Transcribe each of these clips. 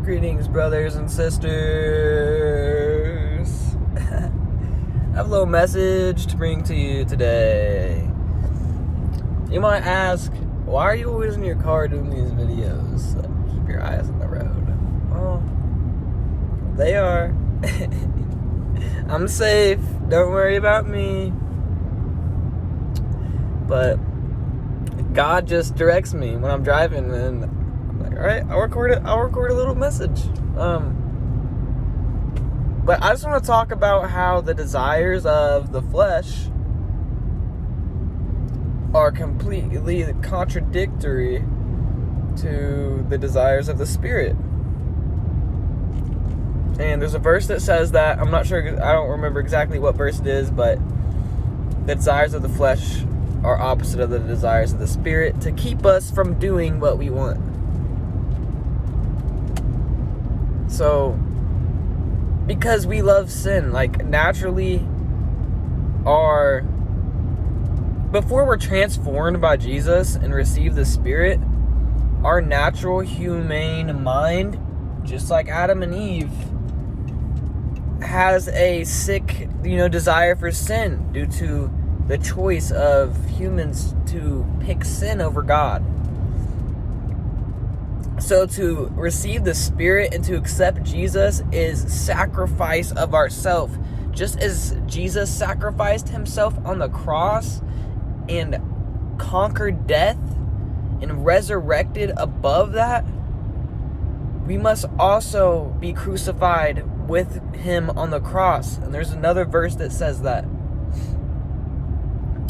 Greetings, brothers and sisters. I have a little message to bring to you today. You might ask, why are you always in your car doing these videos? Keep your eyes on the road. Well, they are. I'm safe. Don't worry about me. But God just directs me when I'm driving, and I'm like, all right, I'll record a little message. But I just want to talk about how the desires of the flesh are completely contradictory to the desires of the spirit. And there's a verse that says that, I'm not sure, I don't remember exactly what verse it is, but the desires of the flesh are opposite of the desires of the spirit to keep us from doing what we want. So, because we love sin, like naturally before we're transformed by Jesus and receive the Spirit, our natural humane mind, just like Adam and Eve, has a sick, desire for sin due to the choice of humans to pick sin over God. So to receive the Spirit and to accept Jesus is sacrifice of ourself. Just as Jesus sacrificed himself on the cross and conquered death and resurrected above that, we must also be crucified with him on the cross. And there's another verse that says that.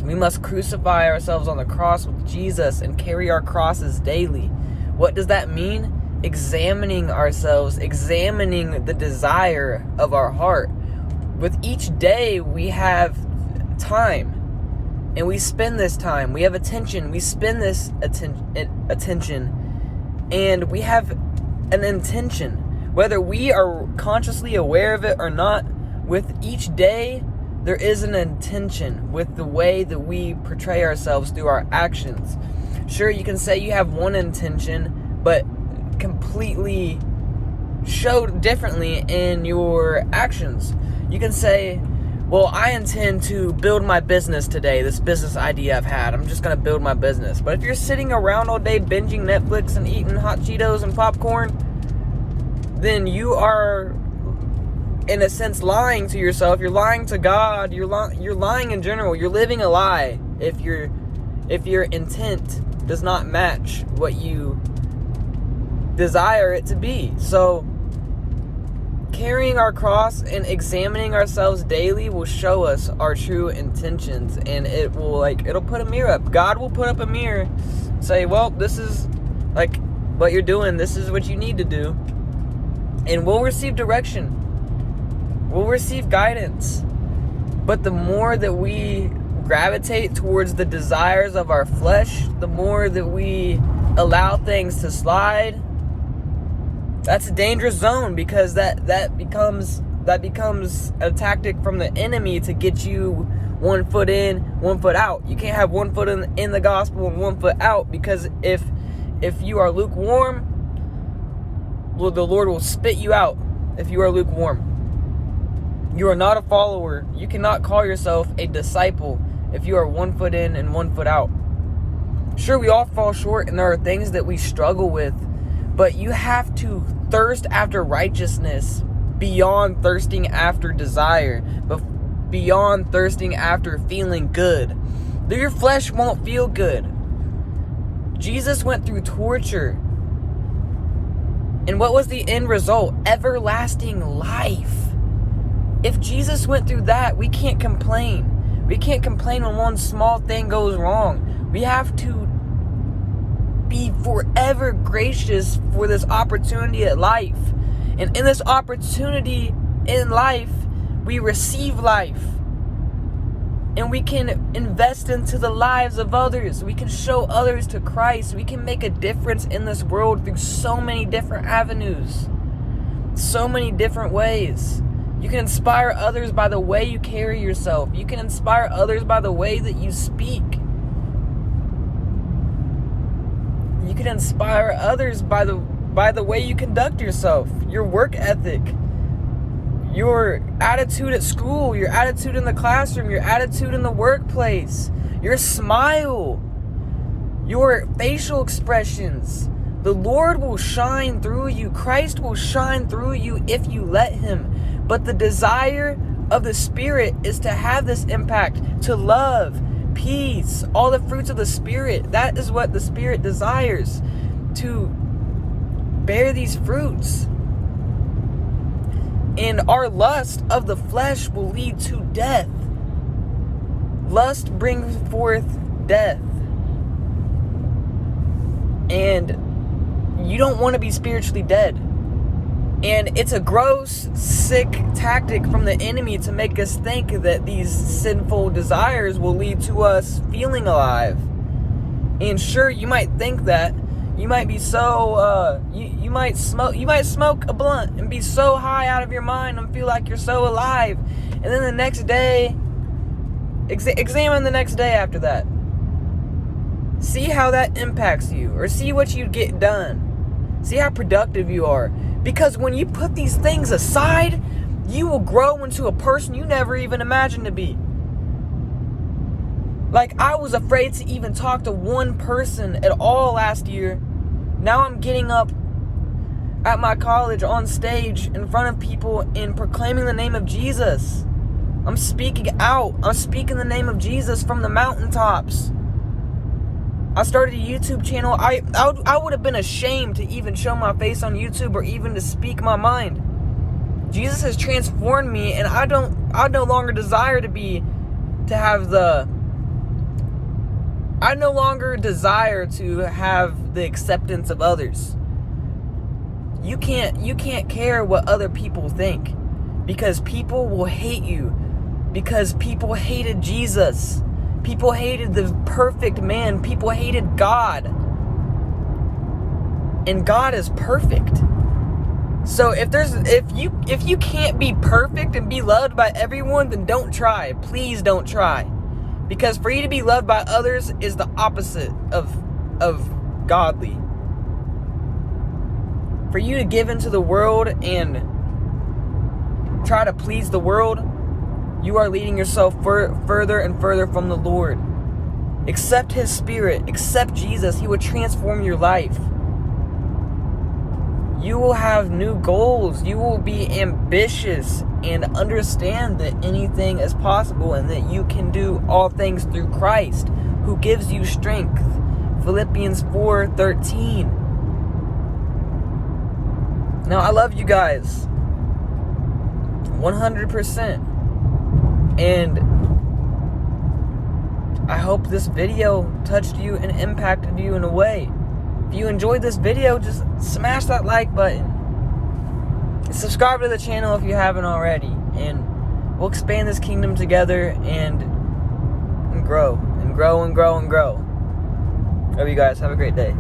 We must crucify ourselves on the cross with Jesus and carry our crosses daily. What does that mean? Examining ourselves, examining the desire of our heart. With each day we have time, and we spend this time. We have attention. We spend this attention, and we have an intention. Whether we are consciously aware of it or not, with each day, there is an intention with the way that we portray ourselves through our actions. Sure, you can say you have one intention, but completely showed differently in your actions. You can say, well, I intend to build my business today, this business idea I've had. I'm just going to build my business. But if you're sitting around all day binging Netflix and eating hot Cheetos and popcorn, then you are, in a sense, lying to yourself. You're lying to God. You're lying in general. You're living a lie if your intent does not match what you desire it to be. So carrying our cross and examining ourselves daily will show us our true intentions, and it'll put a mirror up. God will put up a mirror, say, well, this is like what you're doing, this is what you need to do. And we'll receive direction. We'll receive guidance. But the more that we gravitate towards the desires of our flesh, the more that we allow things to slide, that's a dangerous zone, because that becomes a tactic from the enemy to get you 1 foot in, 1 foot out. You can't have 1 foot in the gospel and 1 foot out, because if you are lukewarm, well, the Lord will spit you out if you are lukewarm. You are not a follower. You cannot call yourself a disciple if you are 1 foot in and 1 foot out. Sure, we all fall short and there are things that we struggle with, but you have to thirst after righteousness beyond thirsting after desire, but beyond thirsting after feeling good. Your flesh won't feel good. Jesus went through torture. And what was the end result? Everlasting life. If Jesus went through that, we can't complain. We can't complain when one small thing goes wrong. We have to be forever gracious for this opportunity at life. And in this opportunity in life, we receive life. And we can invest into the lives of others. We can show others to Christ. We can make a difference in this world through so many different avenues. So many different ways. You can inspire others by the way you carry yourself. You can inspire others by the way that you speak. You can inspire others by the by the way you conduct yourself, your work ethic, your attitude at school, your attitude in the classroom, your attitude in the workplace, your smile, your facial expressions. The Lord will shine through you. Christ will shine through you if you let Him. But the desire of the Spirit is to have this impact, to love, peace, all the fruits of the Spirit. That is what the Spirit desires, to bear these fruits. And our lust of the flesh will lead to death. Lust brings forth death. And you don't want to be spiritually dead. And it's a gross, sick tactic from the enemy to make us think that these sinful desires will lead to us feeling alive. And sure, you might think that. You might be so, you might smoke a blunt and be so high out of your mind and feel like you're so alive. And then the next day, examine the next day after that. See how that impacts you, or see what you get done. See how productive you are. Because when you put these things aside, you will grow into a person you never even imagined to be. Like, I was afraid to even talk to one person at all last year. Now I'm getting up at my college on stage in front of people and proclaiming the name of Jesus. I'm speaking out. I'm speaking the name of Jesus from the mountaintops. I started a YouTube channel. I would have been ashamed to even show my face on YouTube or even to speak my mind. Jesus has transformed me, and I no longer desire to have the acceptance of others. You can't care what other people think, because people will hate you, because people hated Jesus. People hated the perfect man. People hated God. And God is perfect. So if you can't be perfect and be loved by everyone, then don't try. Please don't try. Because for you to be loved by others is the opposite of godly. For you to give into the world and try to please the world, you are leading yourself further and further from the Lord. Accept His Spirit. Accept Jesus. He will transform your life. You will have new goals. You will be ambitious and understand that anything is possible and that you can do all things through Christ, who gives you strength. Philippians 4:13. Now, I love you guys 100%. And I hope this video touched you and impacted you in a way. If you enjoyed this video, just smash that like button. Subscribe to the channel if you haven't already. And we'll expand this kingdom together and grow. And grow and grow and grow. Love you guys. Have a great day.